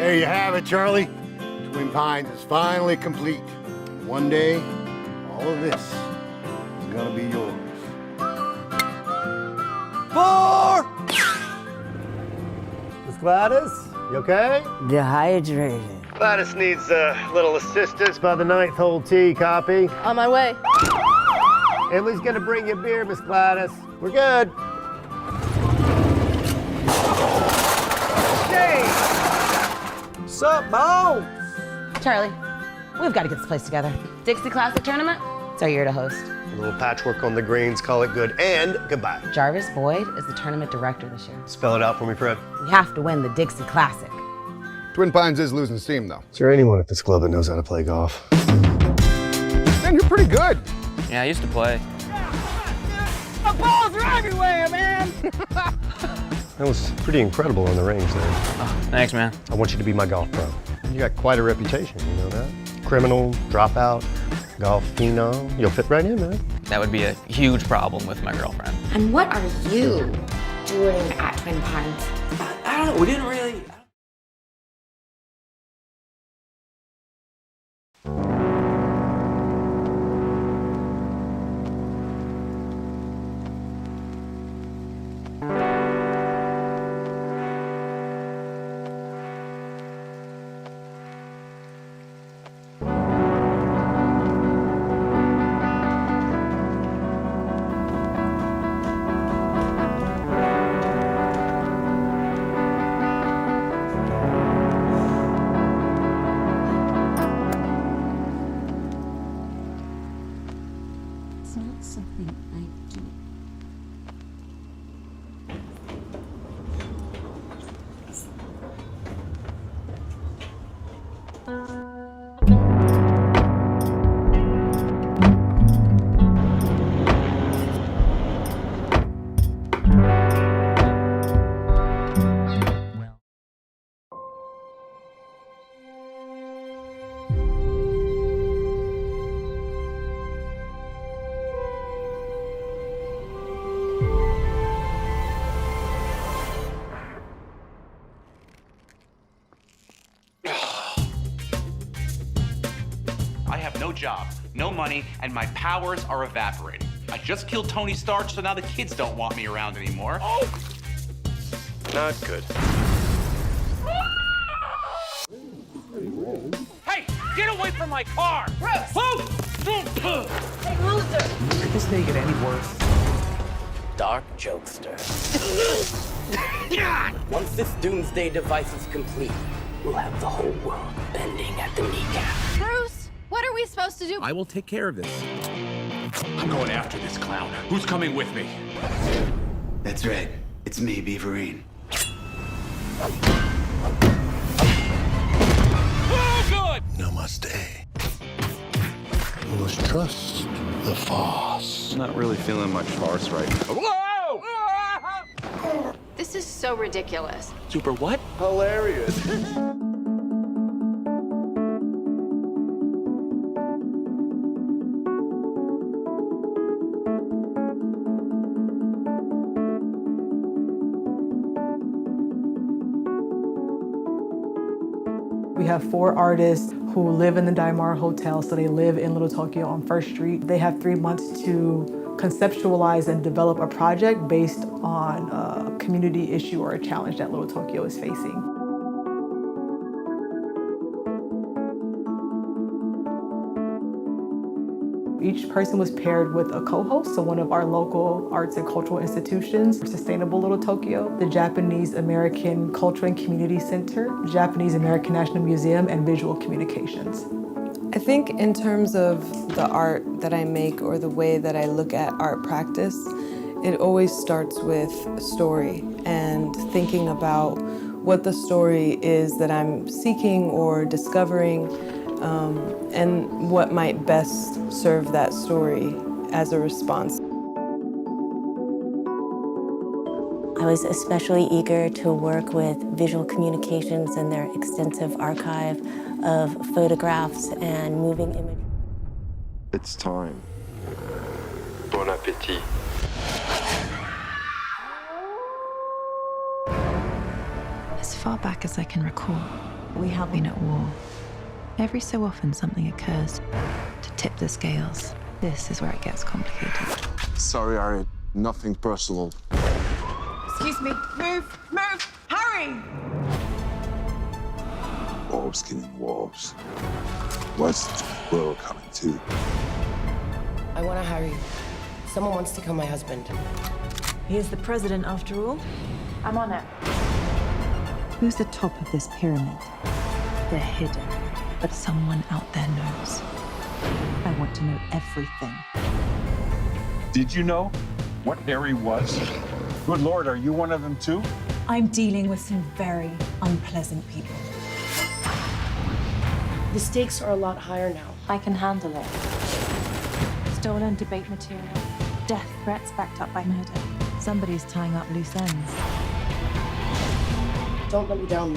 There you have it, Charlie. Twin Pines is finally complete. One day, all of this is gonna be yours. 4! Miss Gladys, you okay? Dehydrated. Gladys needs a little assistance by the 9th hole tee, copy. On my way. Emily's gonna bring you a beer, Miss Gladys. We're good. Sup, Bo? Charlie, we've got to get this place together. Dixie Classic Tournament, it's our year to host. A little patchwork on the greens, call it good, and goodbye. Jarvis Boyd is the tournament director this year. Spell it out for me, Fred. We have to win the Dixie Classic. Twin Pines is losing steam, though. Is there anyone at this club that knows how to play golf? Man, you're pretty good. Yeah, I used to play. The balls are everywhere, man! That was pretty incredible on the range there. Oh, thanks, man. I want you to be my golf pro. You got quite a reputation, you know that? Criminal, dropout, golf phenom. You'll fit right in, man. That would be a huge problem with my girlfriend. And what are you doing at Twin Pines? I don't know, we didn't really... It's not something I do. I have no job, no money, and my powers are evaporating. I just killed Tony Stark, so now the kids don't want me around anymore. Oh! Not good. Hey, get away from my car! Bruce! Whoa! Hey, loser! Could this make it any worse? Dark jokester. Once this doomsday device is complete, we'll have the whole world bending at the kneecap. Bruce, what are we supposed to do? I will take care of this. I'm going after this clown. Who's coming with me? That's right. It's me, Beaverine. Oh, good! Namaste. You must trust the farce. I'm not really feeling much farce right now. Whoa! This is so ridiculous. Super what? Hilarious. We have 4 artists who live in the Daimar Hotel, so they live in Little Tokyo on 1st Street. They have 3 months to conceptualize and develop a project based on a community issue or a challenge that Little Tokyo is facing. Each person was paired with a co-host, so one of our local arts and cultural institutions, Sustainable Little Tokyo, the Japanese American Culture and Community Center, Japanese American National Museum, and Visual Communications. I think in terms of the art that I make or the way that I look at art practice, it always starts with a story and thinking about what the story is that I'm seeking or discovering, and what might best serve that story as a response. I was especially eager to work with Visual Communications and their extensive archive of photographs and moving images. It's time. Bon appétit. As far back as I can recall, We have been at war. Every so often something occurs to tip the scales. This is where it gets complicated. Sorry, Ari. Nothing personal. Excuse me. Move! Move! Hurry! Wolves killing wolves. What's the world coming to? I want to hurry. Someone wants to kill my husband. He is the president, after all. I'm on it. Who's the top of this pyramid? They're hidden, but someone out there knows. I want to know everything. Did you know what Harry was? Good Lord, are you one of them too? I'm dealing with some very unpleasant people. The stakes are a lot higher now. I can handle it. Stolen debate material, death threats backed up by murder. Somebody's tying up loose ends. Don't let me down.